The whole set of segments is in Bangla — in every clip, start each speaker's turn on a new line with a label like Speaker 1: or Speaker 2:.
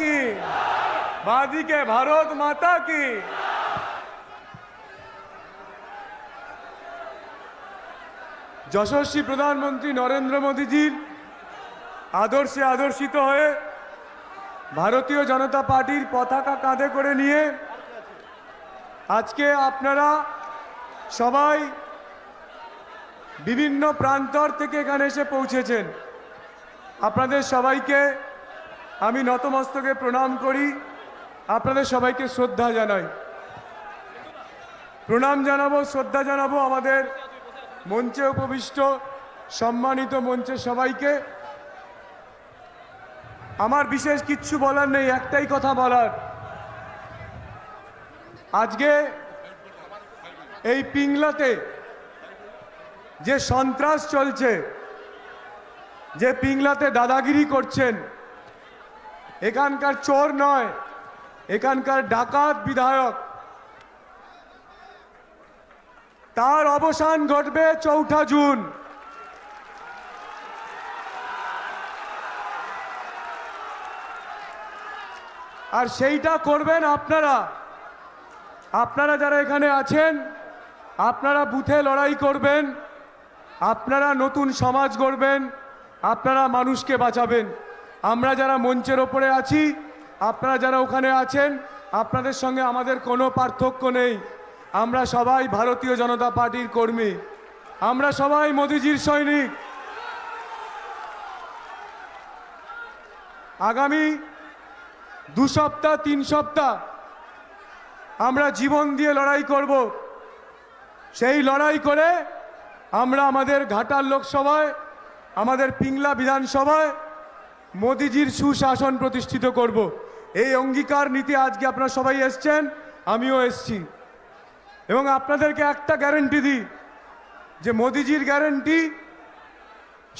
Speaker 1: কি, বাঁদিকে ভারত মাতা কি। যশস্বী প্রধানমন্ত্রী নরেন্দ্র মোদীজির আদর্শে আদর্শিত হয়ে ভারতীয় জনতা পার্টির পতাকা কাঁধে করে নিয়ে আজকে আপনারা সবাই বিভিন্ন প্রান্তর থেকে এখানে এসে পৌঁছেছেন। আপনাদের সবাইকে আমি নতমস্তকে প্রণাম করি, আপনাদের সবাইকে শ্রদ্ধা জানাই। প্রণাম জানাবো, শ্রদ্ধা জানাবো আমাদের মঞ্চে উপবিষ্ট সম্মানিত মঞ্চের সবাইকে। আমার বিশেষ কিচ্ছু বলার নেই, একটাই কথা বলার। আজকে এই পিংলাতে যে সন্ত্রাস চলছে, যে পিংলাতে দাদাগিরি করছেন, এখানকার চোর নয়, এখানকার ডাকাত বিধায়ক, তার অবসান ঘটবে ৪ঠা জুন। আর সেইটা করবেন আপনারা। আপনারা যারা এখানে আছেন, আপনারা বুথে লড়াই করবেন, আপনারা নতুন সমাজ গড়বেন, আপনারা মানুষকে বাঁচাবেন। আমরা যারা মঞ্চের ওপরে আছি, আপনারা যারা ওখানে আছেন, আপনাদের সঙ্গে আমাদের কোনো পার্থক্য নেই। আমরা সবাই ভারতীয় জনতা পার্টির কর্মী, আমরা সবাই মোদিজির সৈনিক। আগামী 2 সপ্তাহ 3 সপ্তাহ আমরা জীবন দিয়ে লড়াই করব। সেই লড়াই করে আমরা আমাদের ঘাটাল লোকসভায়, আমাদের পিংলা বিধানসভায় মোদিজির সুশাসন প্রতিষ্ঠিত করব। এই অঙ্গীকার নীতি আজকে আপনারা সবাই এসছেন, আমিও এসছি। এবং আপনাদেরকে একটা গ্যারেন্টি দিই যে মোদিজির গ্যারেন্টি,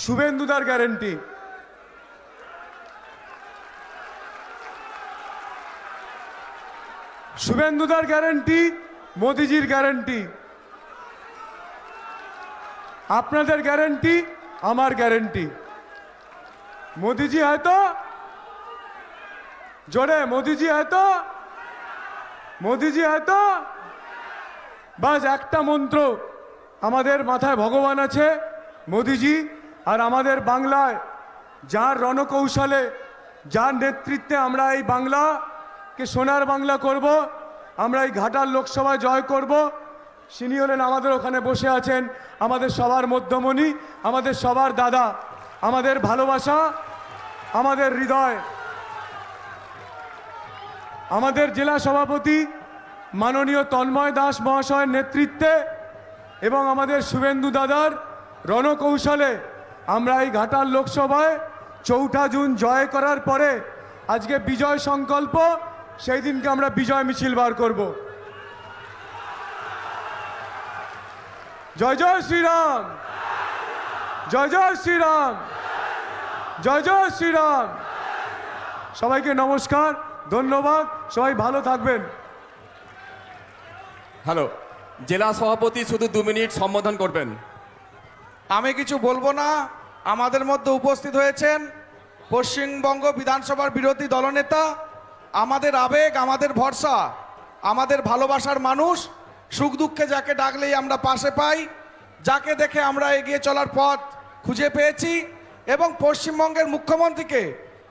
Speaker 1: শুভেন্দুদার গ্যারেন্টি। শুভেন্দুদার গ্যারেন্টি, মোদিজির গ্যারেন্টি। আপনাদের গ্যারেন্টি, আমার গ্যারেন্টি। মোদিজি হয়তো জোরে, মোদিজি হয়তো, মোদিজি হয়তো। বাস একটা মন্ত্র, আমাদের মাথায় ভগবান আছে মোদিজি, আর আমাদের বাংলায় যার রণকৌশলে, যার নেতৃত্বে আমরা এই বাংলাকে সোনার বাংলা করব, আমরা এই ঘাটাল লোকসভায় জয় করব, তিনি হলেন আমাদের ওখানে বসে আছেন, আমাদের সবার মধ্যমণি, আমাদের সবার দাদা, আমাদের ভালোবাসা, আমাদের হৃদয়। আমাদের জেলা সভাপতি মাননীয় তন্ময় দাস মহাশয়ের নেতৃত্বে এবং আমাদের শুভেন্দু দাদার রণকৌশলে আমরা এই ঘাটাল লোকসভায় ৪ঠা জুন জয় করার পরে আজকে বিজয় সংকল্প, সেই দিনকে আমরা বিজয় মিছিল বার করব। জয় জয় শ্রীরাম, জয় জয় শ্রীরাম, জয় জয় শ্রীরাম। সবাইকে নমস্কার, ধন্যবাদ, সবাই ভালো থাকবেন।
Speaker 2: হ্যালো, জেলা সভাপতি শুধু 2 মিনিট সম্বোধন করবেন।
Speaker 3: আমি কিছু বলবো না। আমাদের মধ্যে উপস্থিত হয়েছেন পশ্চিমবঙ্গ বিধানসভার বিরোধী দলনেতা, আমাদের আবেগ, আমাদের ভরসা, আমাদের ভালোবাসার মানুষ। সুখ দুঃখে যাকে ডাকলেই আমরা পাশে পাই, যাকে দেখে আমরা এগিয়ে চলার পথ খুঁজে পেয়েছি। এবং পশ্চিমবঙ্গের মুখ্যমন্ত্রীকে,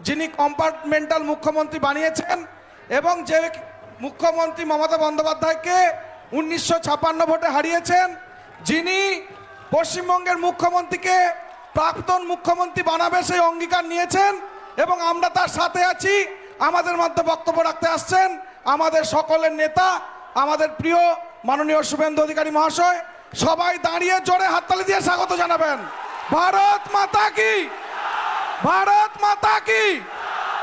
Speaker 3: যিনি কম্পার্টমেন্টাল মুখ্যমন্ত্রী বানিয়েছেন, এবং যে মুখ্যমন্ত্রী মমতা বন্দ্যোপাধ্যায়কে 1956 ভোটে হারিয়েছেন, যিনি পশ্চিমবঙ্গের মুখ্যমন্ত্রীকে প্রাক্তন মুখ্যমন্ত্রী বানাবে সেই অঙ্গীকার নিয়েছেন, এবং আমরা তার সাথে আছি। আমাদের মধ্যে বক্তব্য রাখতে আসছেন আমাদের সকলের নেতা, আমাদের প্রিয় মাননীয় শুভেন্দু অধিকারী মহাশয়। সবাই দাঁড়িয়ে জোরে হাততালি দিয়ে স্বাগত জানাবেন। ভারত মাতা কি, ভারত মাতা কি।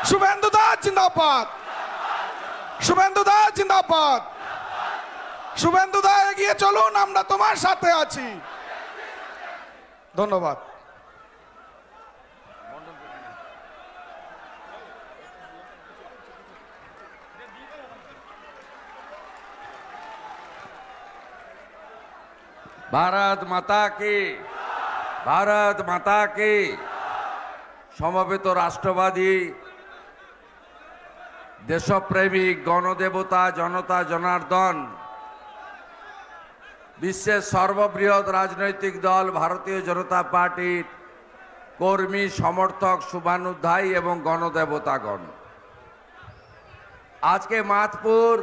Speaker 3: শুভেন্দু দাস জিন্দাবাদ, শুভেন্দু দাস জিন্দাবাদ। শুভেন্দু দা এগিয়ে চলুন, আমরা তোমার সাথে আছি। ধন্যবাদ।
Speaker 4: भारत माता की, भारत माता की। সমবেত রাষ্ট্রবাদী দেশপ্রেমিক গণদেবতা জনতা জনার্দন, বিশ্বের সর্ববৃহৎ রাজনৈতিক দল ভারতীয় জনতা পার্টির কর্মী সমর্থক শুভানুধ্যায়ী এবং গণদেবতাগণ, আজকে মাতপুর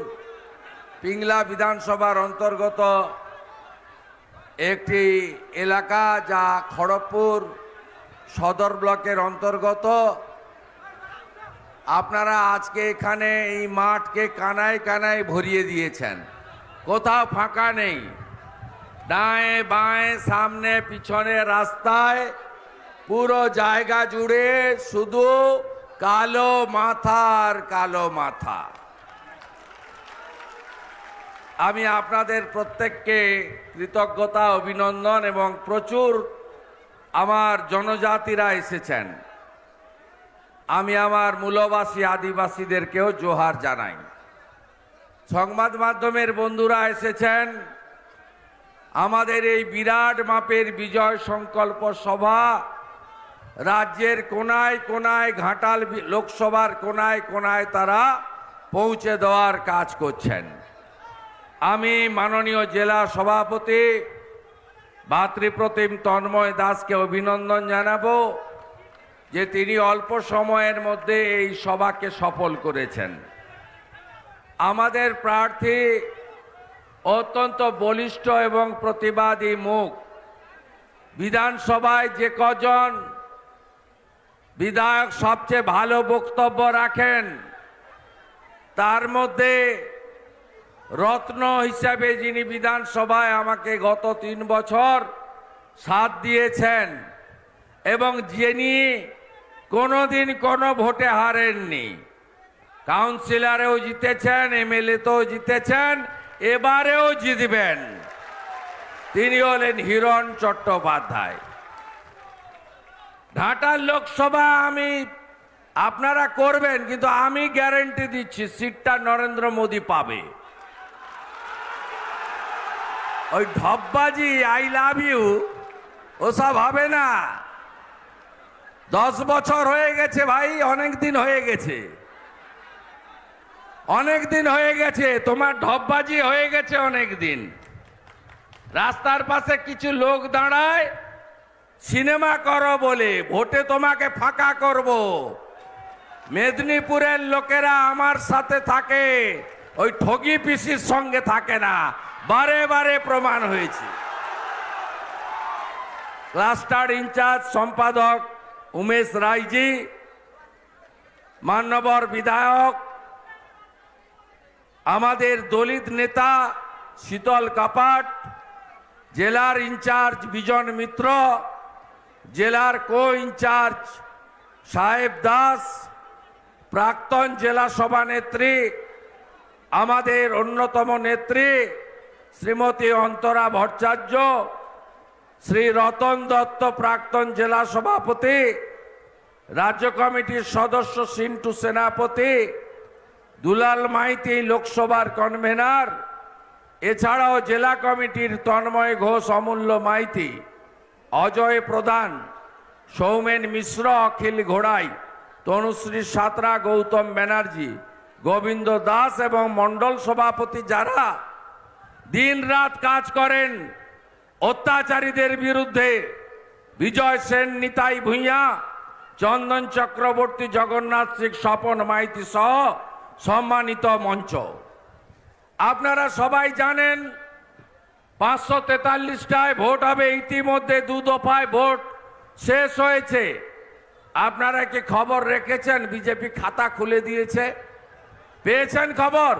Speaker 4: পিংলা বিধানসভার অন্তর্গত একটি এলাকা যা খড়গপুর সদর ব্লকের অন্তর্গত, আপনারা আজকে এখানে এই মাঠকে কানায় কানায় ভরিয়ে দিয়েছেন, কোথাও ফাঁকা নেই। ডায়ে বাঁয়ে সামনে পিছনে রাস্তায় পুরো জায়গা জুড়ে শুধু কালো মাথা আর কালো মাথা। আমি আপনাদের প্রত্যেককে কৃতজ্ঞতা অভিনন্দন এবং প্রচুর আমার জনজাতিরা এসেছেন, আমি আমার মূলবাসী আদিবাসীদেরকেও জোহার জানাই। সংবাদ মাধ্যমের বন্ধুরা এসেছেন, আমাদের এই বিরাট মাপের বিজয় সংকল্প সভা রাজ্যের কোনায় কোনায়, ঘাটাল লোকসভার কোনায় কোনায় তারা পৌঁছে দেওয়ার কাজ করছেন। আমি মাননীয় জেলা সভাপতি ভাতৃপ্রতিম তন্ময় দাসকে অভিনন্দন জানাবো যে তিনি অল্প সময়ের মধ্যে এই সভাকে সফল করেছেন। আমাদের প্রার্থী অত্যন্ত বলিষ্ঠ এবং প্রতিবাদী মুখ। বিধানসভায় যে কজন বিধায়ক সবচেয়ে ভালো বক্তব্য রাখেন, তার মধ্যে রত্ন হিসাবে যিনি বিধানসভায় আমাকে গত 3 বছর সাথ দিয়েছেন এবং যিনি কোনোদিন কোনো ভোটে হারেননি, কাউন্সিলরেও জিতেছেন, এমএলএতেও জিতেছেন, এবারেও জিতবেন, তিনি হলেন হিরণ চট্টোপাধ্যায়। ঘাটাল লোকসভা আপনারা করবেন, কিন্তু আমি গ্যারান্টি দিচ্ছি সিটটা নরেন্দ্র মোদী পাবে। ওই ঢপবাজি আই লাভ ইউ ওসব হবে না। 10 বছর হয়ে গেছে ভাই, অনেক দিন হয়ে গেছে, অনেক দিন হয়ে গেছে, তোমার ঢপবাজি হয়ে গেছে অনেক দিন। রাস্তার পাশে কিছু লোক দাঁড়ায় সিনেমা করো বলে, ভোটে তোমাকে ফাঁকা করব। মেদিনীপুরের লোকেরা আমার সাথে থাকে, ওই ঠগি পিসির সঙ্গে থাকে না, বারে বারে প্রমাণ হয়েছে। ক্লাস্টার ইনচার্জ সম্পাদক উমেশ রায়জি, মান্যবর বিধায়ক আমাদের দলিত নেতা শীতল কাপাট, জেলার ইনচার্জ বিজন মিত্র, জেলার কো ইনচার্জ সাহেব দাস, প্রাক্তন জেলা সভানেত্রী আমাদের অন্যতম নেত্রী শ্রীমতী অন্তরা ভট্টাচার্য, শ্রী রতন দত্ত প্রাক্তন জেলা সভাপতি, রাজ্য কমিটির সদস্য সিন্টু সেনাপতি, দুলাল মাইতি লোকসভার কনভেনার, এছাড়াও জেলা কমিটির তন্ময় ঘোষ, অমূল্য মাইতি, অজয় প্রধান, সৌমেন মিশ্র, অখিল ঘোড়াই, তনুশ্রী সাঁতরা, গৌতম ব্যানার্জি, গোবিন্দ দাস এবং মণ্ডল সভাপতি যারা দিন রাত কাজ করেন অত্যাচারীদের বিরুদ্ধে, বিজয় সেন, নিতাই ভূঁইয়া, চন্দন চক্রবর্তী, জগন্নাথ সিং, স্বপন মাইতি সহ সম্মানিত মঞ্চ। আপনারা সবাই জানেন 543টায় ভোট হবে, ইতিমধ্যে 2 দফায় ভোট শেষ হয়েছে। আপনারা কি খবর রেখেছেন বিজেপি খাতা খুলে দিয়েছে? পেয়েছেন খবর?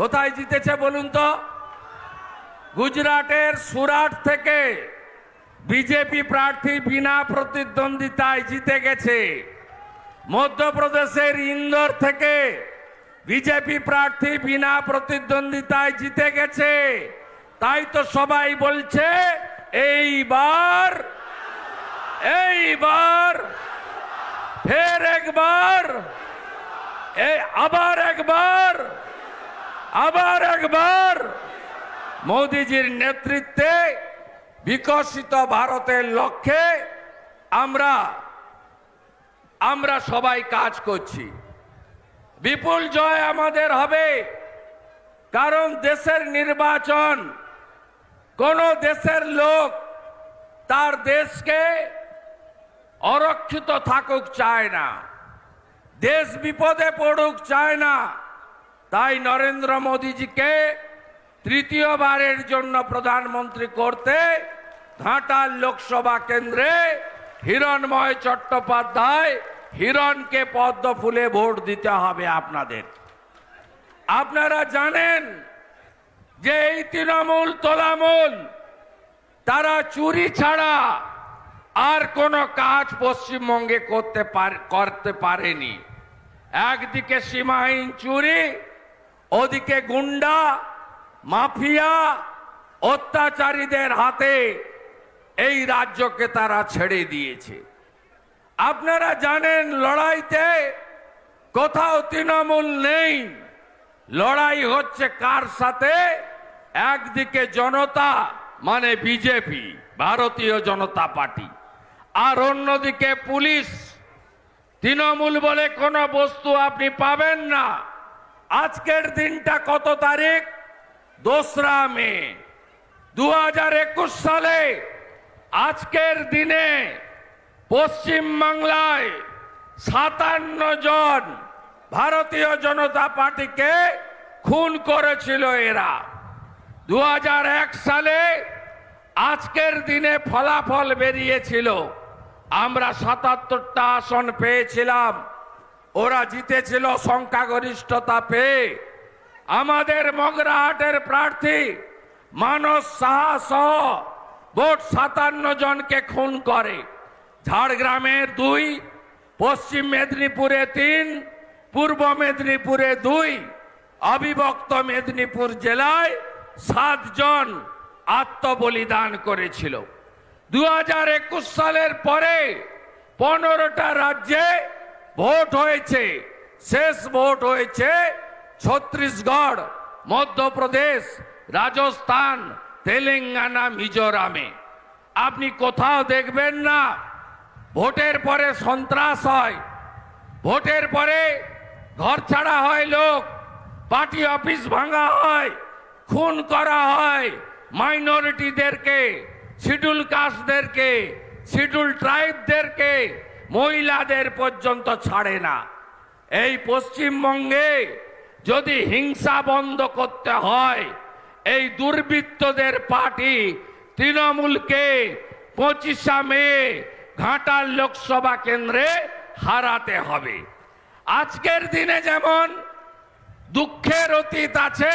Speaker 4: কোথায় জিতেছে বলুন তো? গুজরাটের সুরাট থেকে বিজেপি প্রার্থী বিনা প্রতিদ্বন্দ্বিতায় জিতে গেছে। মধ্যপ্রদেশের ইন্দোর থেকে বিজেপি প্রার্থী বিনা প্রতিদ্বন্দ্বিতায় জিতে গেছে। তাই তো সবাই বলছে এইবার ফের একবার, আবার একবার মোদিজির নেতৃত্বে বিকশিত ভারতের লক্ষ্যে আমরা সবাই কাজ করছি। বিপুল জয় আমাদের হবে, কারণ দেশের নির্বাচন কোন দেশের লোক তার দেশকে অরক্ষিত থাকুক চায় না, দেশ বিপদে পড়ুক চায় না। তাই নরেন্দ্র মোদীজিকে তৃতীয়বারের জন্য প্রধানমন্ত্রী করতে ঘাটাল লোকসভা কেন্দ্রে হিরণময় চট্টোপাধ্যায় হিরণকে পদ্ম ফুলে ভোট দিতে হবে আপনাদের। আপনারা জানেন যে এই তৃণমূল তোলামূল তারা চুরি ছাড়া আর কোনো কাজ পশ্চিমবঙ্গে করতে পারেনি। একদিকে সীমাহীন চুরি, ওদিকে গুন্ডা মাফিয়া অত্যাচারীদের হাতে এই রাজ্যকে তারা ছেড়ে দিয়েছে। আপনারা জানেন লড়াইতে কোথাও তৃণমূল নেই, লড়াই হচ্ছে কার সাথে? একদিকে জনতা মানে বিজেপি ভারতীয় জনতা পার্টি, আর অন্যদিকে পুলিশ। তৃণমূল বলে কোনো বস্তু আপনি পাবেন না। আজকের দিনটা কত তারিখ? 2রা মে 2021 সালে আজকের দিনে পশ্চিম বাংলায় 57 জন ভারতীয় জনতা পার্টিকে খুন করেছিল এরা। 2001 সালে আজকের দিনে ফলাফল বেরিয়েছিল, আমরা 77টা আসন পেয়েছিলাম, ওরা জিতেছিল সংখ্যাগরিষ্ঠতা পেয়ে। আমাদের মগরাহাটের প্রার্থী মানস সাহা সহ ভোট 57 জনকে খুন করে। ঝাড়গ্রামে 2, পশ্চিম মেদিনীপুরে 3, পূর্ব মেদিনীপুরে 2, অবিভক্ত মেদিনীপুর জেলায় 7 জন আত্মবলিদান করেছিল। 2021 সালের পরে 15টা রাজ্যে ভোট হয়েছে। শেষ ভোট হয়েছে ছত্তিশগড়, মধ্যপ্রদেশ, রাজস্থান, তেলেঙ্গানা, মিজোরামে। আপনি কোথাও দেখবেন না ভোটের পরে সন্ত্রাস হয়, ভোটের পরে ঘর ছাড়া হয় লোক, পার্টি অফিস ভাঙা হয়, খুন করা হয় মাইনরিটিদেরকে, শিডিউল কাস্টদেরকে, শিডিউল ট্রাইবদেরকে, মহিলাদের পর্যন্ত ছাড়ে না। এই পশ্চিমবঙ্গে যদি হিংসা বন্ধ করতে হয়, এই দুর্বৃত্তদের পার্টি তৃণমূলকে 25 মে ঘাটাল লোকসভা কেন্দ্রে হারাতে হবে। আজকের দিনে যেমন দুঃখের অতীত আছে,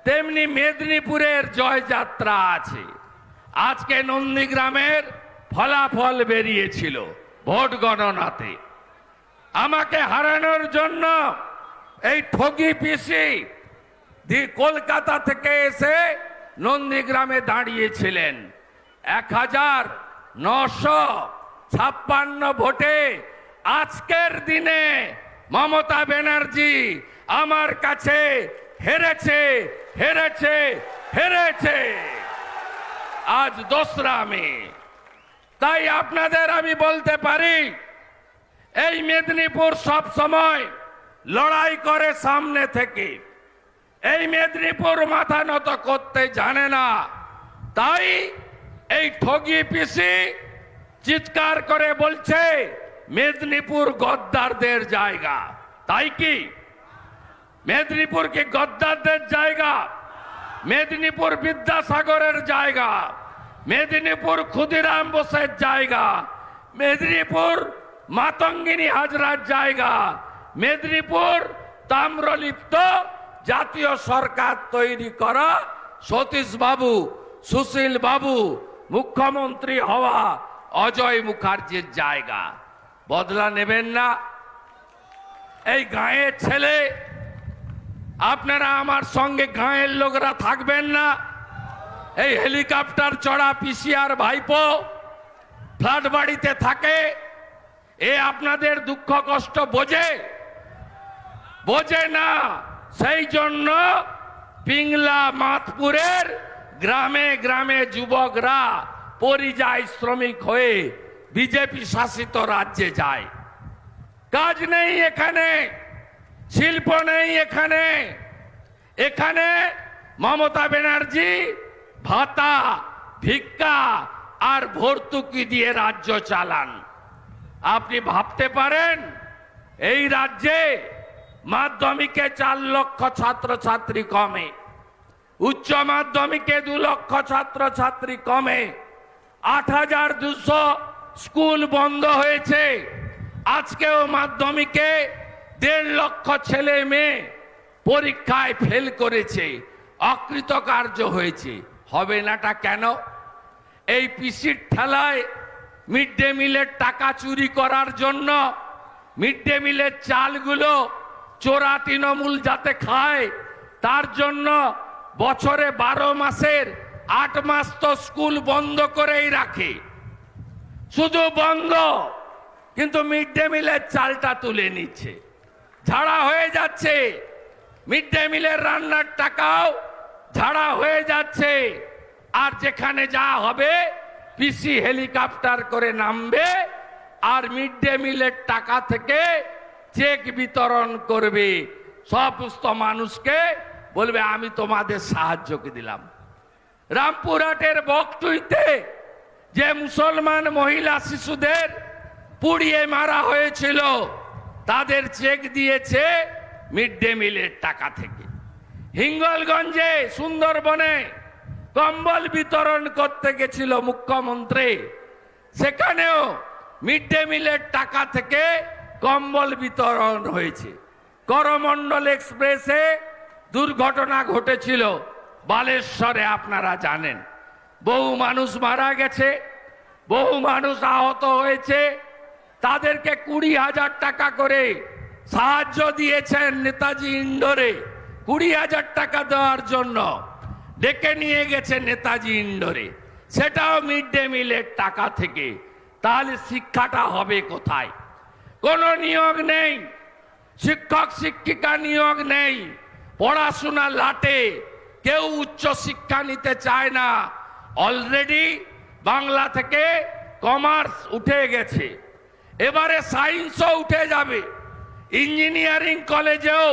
Speaker 4: তেমনি মেদিনীপুরের জয়যাত্রা আছে। আজকে নন্দীগ্রামের ফলাফল বেরিয়েছিল ভোট গণনাতে। আমাকে হারানোর জন্য এই ঠগি পিসি কলকাতা থেকে এসে নন্দীগ্রামে দাঁড়িয়েছিলেন। 1956 ভোটে আজকের দিনে মমতা ব্যানার্জি আমার কাছে হেরেছে, হেরেছে, হেরেছে। আজ 2রা মে। তাই আপনাদের আমি বলতে পারি, এই মেদিনীপুর সব সময় লড়াই করে সামনে থেকে। এই মেদিনীপুর মাথা নত করতে জানে না, তাই এই ঠগি পিসি চিৎকার করে বলছে মেদিনীপুর গদ্দারদের জায়গা। তাই কি মেদিনীপুর কি গদ্দারদের জায়গা? মেদিনীপুর বিদ্যাসাগরের জায়গা, মেদিনীপুর ক্ষুদিরাম বোসের জায়গা, মেদিনীপুর মাতঙ্গিনী হাজরার জায়গা, মেদিনীপুর তাম্রলিপ্ত জাতীয় সরকার তৈরি করা সতীশ বাবু, সুশীল বাবু, মুখ্যমন্ত্রী হওয়া অজয় মুখার্জির জায়গা। বদলা নেবেন না? এই গাঁয়ের ছেলে, আপনারা আমার সঙ্গে গাঁয়ের লোকরা থাকবেন না? এই হেলিকপ্টার চড়া পিসিআর ভাইপো ফ্ল্যাট বাড়িতে থাকে, এ আপনাদের দুঃখ কষ্ট বোঝে? বোঝে না। সেই জন্য পিংলা মাতপুরের গ্রামে গ্রামে যুবকরা পরিযায়ী শ্রমিক হয়ে বিজেপি শাসিত রাজ্যে যায়। কাজ নেই এখানে, শিল্প নেই এখানে। এখানে মমতা ব্যানার্জি ভাতা, ভিক্ষা আর ভর্তুকি দিয়ে রাজ্য চালান। আপনি ভাবতে পারেন এই রাজ্যে মাধ্যমিকে 4 লক্ষ ছাত্রছাত্রী কমে, উচ্চ মাধ্যমিকে 2 লক্ষ ছাত্রছাত্রী কমে, 8200 স্কুল বন্ধ হয়েছে। আজকেও মাধ্যমিকে 1.5 লক্ষ ছেলে মেয়ে পরীক্ষায় ফেল করেছে, অকৃতকার্য হয়েছে। হবে নাটা কেন? এই পিসির ঠেলায় মিড ডে মিলের টাকা চুরি করার জন্য, মিড ডে মিলের চালগুলো চোরা তৃণমূল যাতে খায় তার জন্য বছরে 12 মাসের 8 মাস তো স্কুল বন্ধ করেই রাখে। শুধু বন্ধ, কিন্তু মিড ডে মিলের চালটা তুলে নিচ্ছে, ঝাড়া হয়ে যাচ্ছে। মিড ডে মিলের রান্নার টাকাও ঝাড়া হয়ে যাচ্ছে। আর যেখানে যা হবে পিসি হেলিকপ্টার করে নামবে আর মিড ডে মিলের টাকা থেকে চেক বিতরণ করবে সমস্ত মানুষকে, বলবে আমি তোমাদের সাহায্যকে দিলাম। রামপুরহাটের বকটুইতে যে মুসলমান মহিলা শিশুদের পুড়িয়ে মারা হয়েছিল তাদের চেক দিয়েছে মিড ডে মিলের টাকা থেকে। হিঙ্গলগঞ্জে সুন্দরবনে কম্বল বিতরণ করতে গেছিল মুখ্যমন্ত্রী, সেখানেও মিড ডে মিলের টাকা থেকে কম্বল বিতরণ হয়েছে। করমণ্ডল এক্সপ্রেসে দুর্ঘটনা ঘটেছিল বালেশ্বরে, আপনারা জানেন। বহু মানুষ মারা গেছে, বহু মানুষ আহত হয়েছে। তাদেরকে 20,000 টাকা করে সাহায্য দিয়েছেন নেতাজি ইন্ডোরে। 20,000 টাকা দেওয়ার জন্য ডেকে নিয়ে গেছে নেতাজি ইন্ডোরে, সেটাও মিড ডে মিলের টাকা থেকে। তাহলে শিক্ষাটা হবে কোথায়? কোনো নিয়োগ নেই, শিক্ষক শিক্ষিকা নিয়োগ নেই, পড়াশোনা লাটে, কেউ উচ্চ শিক্ষা নিতে চায় না। অলরেডি বাংলা থেকে কমার্স উঠে গেছে, এবারে সায়েন্সও উঠে যাবে। ইঞ্জিনিয়ারিং কলেজেও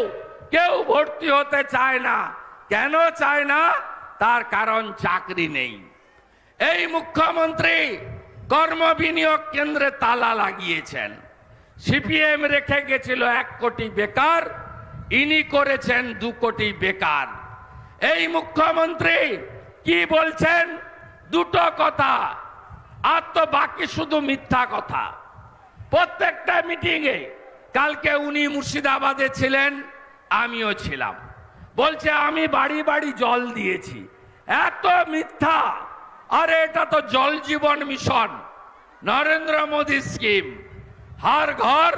Speaker 4: কেউ ভর্তি হতে চায় না। কেন চায় না? তার কারণ চাকরি নেই। এই মুখ্যমন্ত্রী কর্ম বিনিয়োগ কেন্দ্রে তালা লাগিয়েছেন। সিপিএম রেখে গেছিল 1 কোটি বেকার, ইনি করেছেন 2 কোটি বেকার। এই মুখ্যমন্ত্রী কি বলছেন? দুটো কথা, আর তো বাকি শুধু মিথ্যা কথা। প্রত্যেকটা মিটিংয়ে, কালকে উনি মুর্শিদাবাদে ছিলেন, আমিও ছিলাম, বলছে আমি বাড়ি বাড়ি জল দিয়েছি। এত মিথ্যা! আরে এটা তো জল জীবন মিশন, নরেন্দ্র মোদী স্কিম, হর ঘর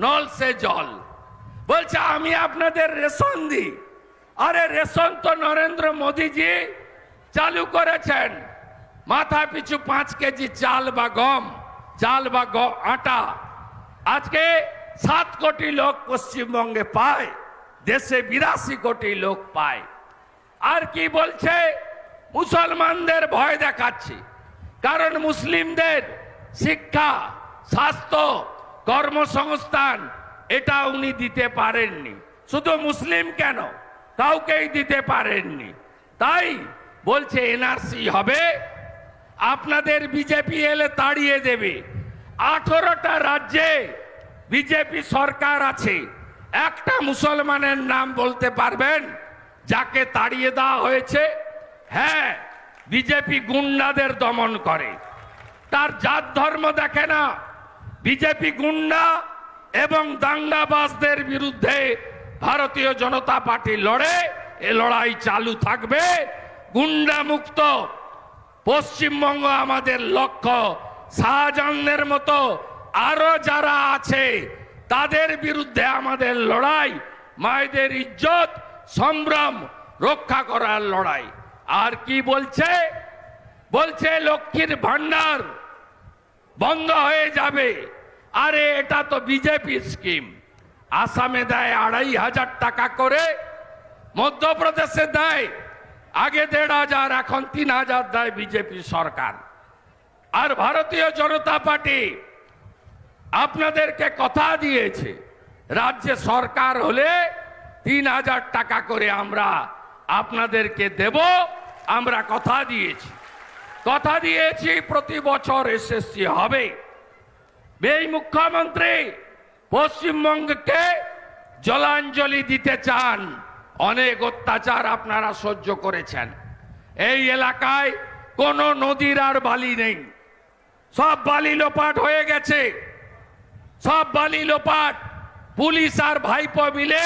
Speaker 4: নল সে জল। বলছে আমি আপনাদের রেশন দিই। আরে রেশন তো নরেন্দ্র মোদীজি চালু করেছেন। মাথা পিছু 5 কেজি চাল বা গম, চাল বা আটা আজকে 7 কোটি লোক পশ্চিমবঙ্গে পায়, দেশে 82 কোটি লোক পায়। আর কি বলছে? মুসলমানদের ভয় দেখাচ্ছে, কারণ মুসলিমদের শিক্ষা, স্বাস্থ্য, কর্মসংস্থান এটা উনি দিতে পারেননি। শুধু মুসলিম কেন, কাউকেই দিতে পারেননি। তাই বলছে এনআরসি হবে, আপনাদের বিজেপি এলে তাড়িয়ে দেবে। 18টা রাজ্যে বিজেপি সরকার আছে, একটা মুসলমানের নাম বলতে পারবেন যাকে তাড়িয়ে দেওয়া হয়েছে? হ্যাঁ, বিজেপি গুন্ডাদের দমন করে, তার জাত ধর্ম দেখে না। বিজেপি গুন্ডা এবং দাঙ্গাবাজদের বিরুদ্ধে ভারতীয় জনতা পার্টি লড়ে, এ লড়াই চালু থাকবে। গুন্ডা মুক্ত পশ্চিমবঙ্গ আমাদের লক্ষ্য। শাহজাহানের মতো আরো যারা আছে তাদের বিরুদ্ধে আমাদের লড়াই, মায়েদের ইজ্জত সম্ভ্রম রক্ষা করার লড়াই। আর কি বলছে? বলছে লক্ষ্মীর ভান্ডার বন্ধ হয়ে যাবে। আরে এটা তো বিজেপি স্কিম। আসামে দেয় 2,500 টাকা করে, মধ্যপ্রদেশে দেয় আগে 1,500, এখন 3,000 দেয় বিজেপি সরকার। আর ভারতীয় জনতা পার্টি আপনাদেরকে কথা দিয়েছে রাজ্যে সরকার হলে 3000 টাকা করে আমরা আপনাদেরকে দেব। আমরা কথা দিয়েছি প্রতি বছর এসএসসি হবে। এই মুখ্যমন্ত্রী পশ্চিমবঙ্গকে জলাঞ্জলি দিতে চান। অনেক অত্যাচার আপনারা সহ্য করেছেন। এই এলাকায় কোনো নদীর আর বালি নেই, সব বালি লোপাট হয়ে গেছে, সব বালি লোপাট। পুলিশ আর ভাইপো মিলে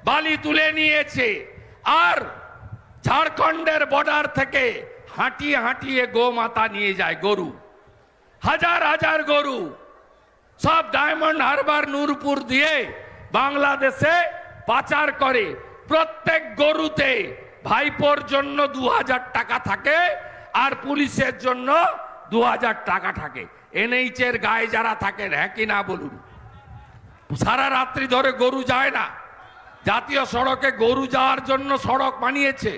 Speaker 4: বালি তুলে নিয়েছে। আর ঝাড়খণ্ডের বর্ডার থেকে হাঁটিয়ে হাঁটিয়ে গোমাতা নিয়ে যায়, গরু, হাজার হাজার গরু, সব ডায়মন্ড হারবার নূরপুর দিয়ে বাংলাদেশে পাচার করে। প্রত্যেক গরুতে ভাইপোর জন্য 2000 টাকা থাকে আর পুলিশের জন্য 2000 টাকা থাকে। এনএইচের গায়ে যারা থাকেন, হ্যাঁ কি না বলুন? সারা রাত্রি ধরে গরু যায় না। জাতীয় সড়কে গরু যাওয়ার জন্য সড়ক বানিয়েছে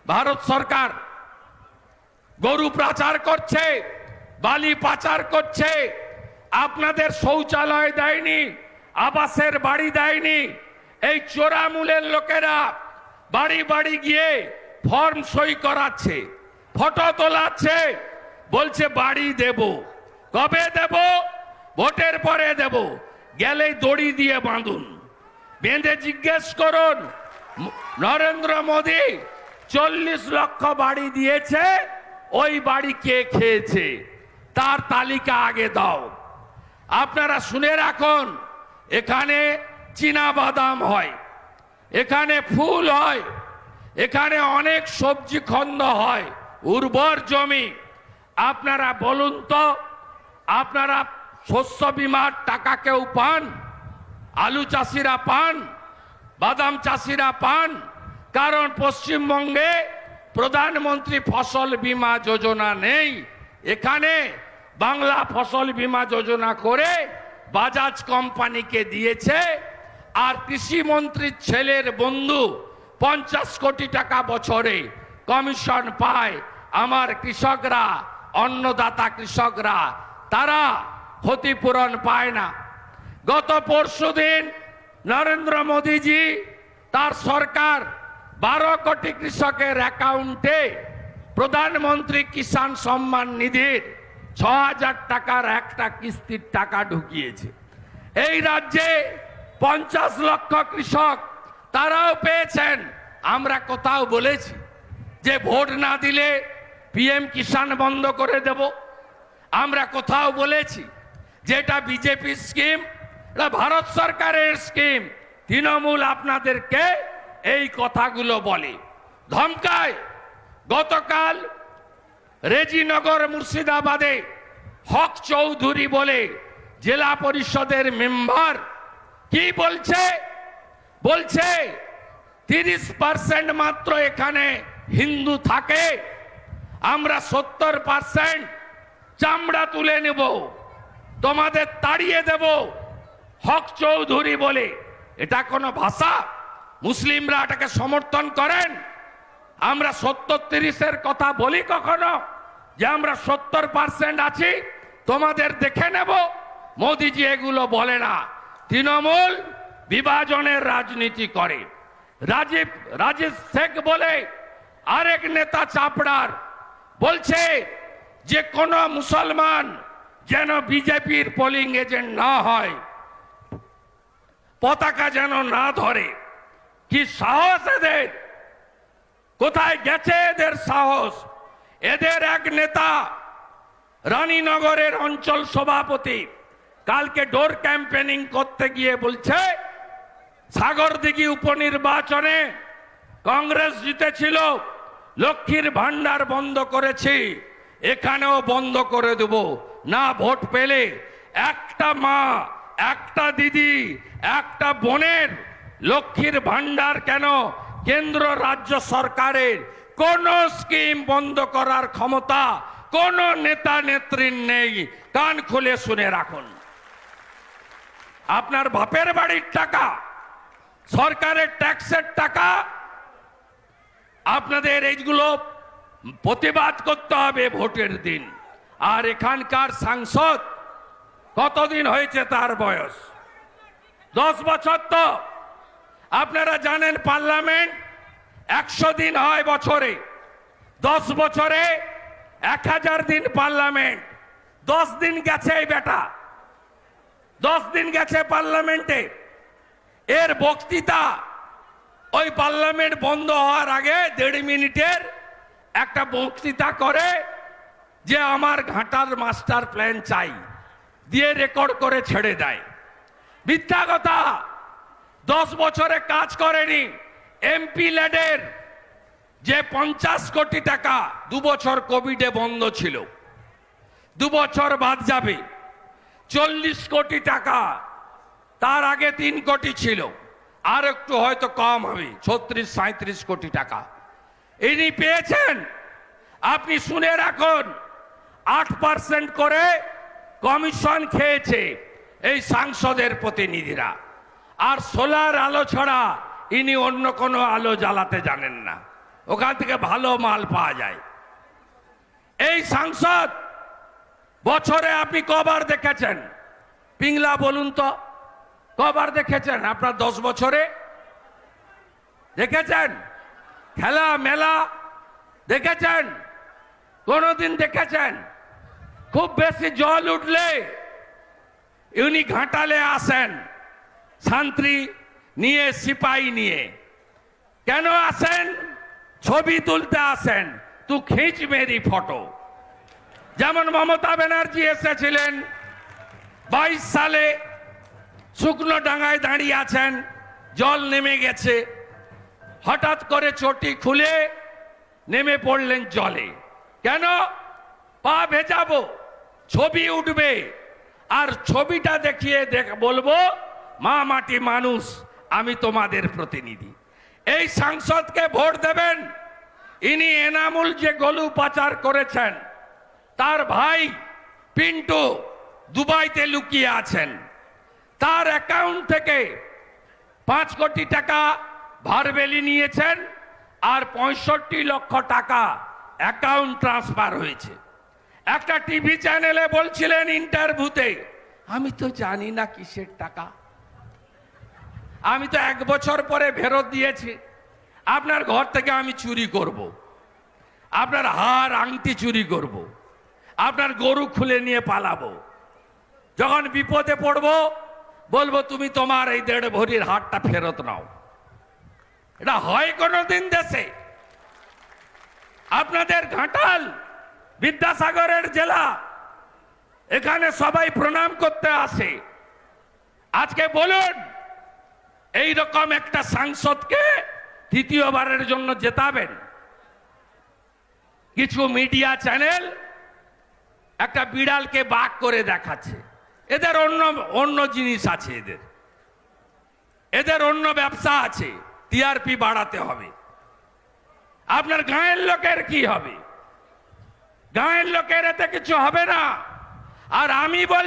Speaker 4: ভারত সরকার। গরু পাচার করছে, বালি পাচার করছে। আপনাদের শৌচালয় দেয়নি, আবাসের বাড়ি দেয়নি। এই চোরামূলের লোকেরা বাড়ি বাড়ি গিয়ে ফর্ম সই করাচ্ছে, ফটো তোলাচ্ছে, বলছে বাড়ি দেব। কবে দেব? ভোটের পরে দেব। গেলেই দড়ি দিয়ে বাঁধুন, বেঁধে জিজ্ঞেস করুন নরেন্দ্র মোদী 40 লক্ষ বাড়ি দিয়েছে, ওই বাড়ি কে খেয়েছে তার তালিকা আগে দাও। আপনারা শুনে রাখুন, এখানে চীনা বাদাম হয়, এখানে ফুল হয়, এখানে অনেক সবজি খন্দ হয়, উর্বর জমি। আপনারা বলুন তো, আপনারা শস্য বিমার টাকা কেউ পান? আলু চাষিরা পান? বাদাম চাষিরা পান? কারণ পশ্চিমবঙ্গে প্রধানমন্ত্রী ফসল বীমা যোজনা নেই। এখানে বাংলা ফসল বীমা যোজনা করে বাজাজ কোম্পানিকে দিয়েছে। আর কৃষিমন্ত্রীর ছেলের বন্ধু 50 কোটি টাকা বছরে কমিশন পায়। আমার কৃষকরা, অন্নদাতা কৃষকরা, তারা ক্ষতিপূরণ পায় না। গত পরশুদিন নরেন্দ্র মোদীজি, তার সরকার 12 কোটি কৃষকের অ্যাকাউন্টে প্রধানমন্ত্রী কিষাণ সম্মান নিধির 6000 টাকার একটা কিস্তির টাকা ঢুকিয়েছে। এই রাজ্যে 50 লক্ষ কৃষক, তারাও পেয়েছেন। আমরা কোথাও বলেছি যে ভোট না দিলে পিএম কিষাণ বন্ধ করে দেব? আমরা কোথাও বলেছি যেটা বিজেপি স্কিম, এটা ভারত সরকারের স্কিম? তৃণমূল আপনাদেরকে এই কথাগুলো বলে, ধমকায়। গতকাল রেজিনগর মুর্শিদাবাদে হক চৌধুরী বলে জেলা পরিষদের মেম্বার কি বলছে? বলছে 30% মাত্র এখানে হিন্দু থাকে, আমরা 70% চামড়া তুলে নেব, তোমাদের তাড়িয়ে দেব। হক চৌধুরী বলে, এটা কোনো ভাষা? মুসলিমরা এটাকে সমর্থন করেন? আমরা 70-30-এর কথা বলি কখনো যে আমরা 70% আছি, তোমাদের দেখে নেব? মোদিজি এগুলো বলে না। তৃণমূল বিভাজনের রাজনীতি করে। রাজীব শেখ বলে আরেক নেতা চাপড়ার, বলছে যে কোন মুসলমান যেন বিজেপির পোলিং এজেন্ট না হয়, পতাকা যেন না ধরে। কি সাহস এদের! কোথায় গেছে এদের সাহস? এদের এক নেতা, রানীনগরের অঞ্চল সভাপতি, কালকে ডোর ক্যাম্পেনিং করতে গিয়ে বলছে সাগরদিঘি উপনির্বাচনে কংগ্রেস জিতেছিল, লক্ষ্মীর ভান্ডার বন্ধ করেছি, এখানেও বন্ধ করে দেব না। ভোট পেলে একটা মা, একটা দিদি, একটা বোনের লক্ষ্মীর ভান্ডার কেন কেন্দ্র রাজ্য সরকারের কোন স্কিম বন্ধ করার ক্ষমতা কোন নেতা নেত্রীর নেই। কান খুলে শুনে রাখুন। আপনার বাপের বাড়ির টাকা, সরকারের ট্যাক্সের টাকা, আপনাদের এইগুলো প্রতিবাদ করতে হবে ভোটের দিন। আর এখানকার সাংসদ কতদিন হয়েছে তার বয়স? 10 বছর তো আপনারা জানেন পার্লামেন্ট 100 দিন হয় বছরে, 10 বছরে 1000 দিন পার্লামেন্ট। 10 দিন গেছে এই বেটা, 10 দিন গেছে পার্লামেন্টে। এর বক্তৃতা ওই পার্লামেন্ট বন্ধ হওয়ার আগে 1.5 মিনিটের একটা বক্তৃতা করে যে আমার ঘাটার মাস্টার প্ল্যান চাই, দিয়ে রেকর্ড করে ছেড়ে দেয়। মিথ্যা কথা। 10 বছরে কাজ করেনি। এমপি ল্যাডের যে 50 কোটি টাকা 2 বছর কোভিডে বন্ধ ছিল, 2 বছর বাদ যাবে। 40 কোটি টাকা, তার আগে 3 কোটি ছিল, আর একটু হয়তো কম হবে, 36-37 কোটি টাকা ইনি পেয়েছেন। আপনি শুনে রাখুন, 8% করে কমিশন খেয়েছে এই সাংসদের প্রতিনিধিরা। আর সোলার আলো ছাড়া ইনি অন্য কোনো আলো জ্বালাতে জানেন না, ওখান থেকে ভালো মাল পাওয়া যায়। এই সাংসদ বছরে আপনি কবার দেখেছেন? পিংলা বলুন তো, কবার দেখেছেন আপনার 10 বছরে? দেখেছেন? খেলা মেলা দেখেছেন? কোনদিন দেখেছেন? খুব বেশি জল উঠলে উনি ঘাটালে আসেন, শান্তি নিয়ে, সিপাহী নিয়ে। কেন আসেন? ছবি তুলতে আসেন, তু খিঁচ মেরি ফটো। যেমন মমতা ব্যানার্জি এসেছিলেন 22 সালে, শুকনো ডাঙায় দাঁড়িয়ে আছেন, জল নেমে গেছে, হঠাৎ করে চটি খুলে নেমে পড়লেন জলে। কেন? পা ভেজাবো, ছবি উঠবে, আর ছবিটা দেখিয়ে বলবো মা মাটি মানুষ, আমি তোমাদের প্রতিনিধি। এই সাংসদকে ভোট দেবেন। ইনি এনামুল যে গলু পাচার করেছেন, তার ভাই পিন্টু দুবাইতে লুকিয়ে আছেন, তার অ্যাকাউন্ট থেকে 5 কোটি টাকা ভারবেলি নিয়েছেন, আর 65 লক্ষ টাকা অ্যাকাউন্ট ট্রান্সফার হয়েছে। একটা টিভি চ্যানেলে বলছিলেন ইন্টারভিউতে, আমি তো জানি না কিসের টাকা, আমি তো 1 বছর পরে ফেরত দিয়েছি। আপনার ঘর থেকে আমি চুরি করব, আপনার হার আংটি চুরি করব, আপনার গরু খুলে নিয়ে পালাবো, যখন বিপদে পড়বো বলবো তুমি তোমার এই 1.5 ভরির হারটা ফেরত নাও। এটা হয় কোনোদিন দেশে? আপনাদের ঘাটাল বিদ্যাসাগরের জেলা, এখানে সবাই প্রণাম করতে আসে। আজকে বলুন, এই রকম একটা সাংসদকে তৃতীয়বারের জন্য জেতাবেন? কিছু মিডিয়া চ্যানেল একটা বিড়ালকে বাঘ করে দেখাচ্ছে। এদের অন্য জিনিস আছে, এদের অন্য ব্যবসা আছে, টিআরপি বাড়াতে হবে। আপনার গাঁয়ের লোকের কি হবে? গাঁয়ের লোকের এতে কিছু হবে না। আর আমি বলছি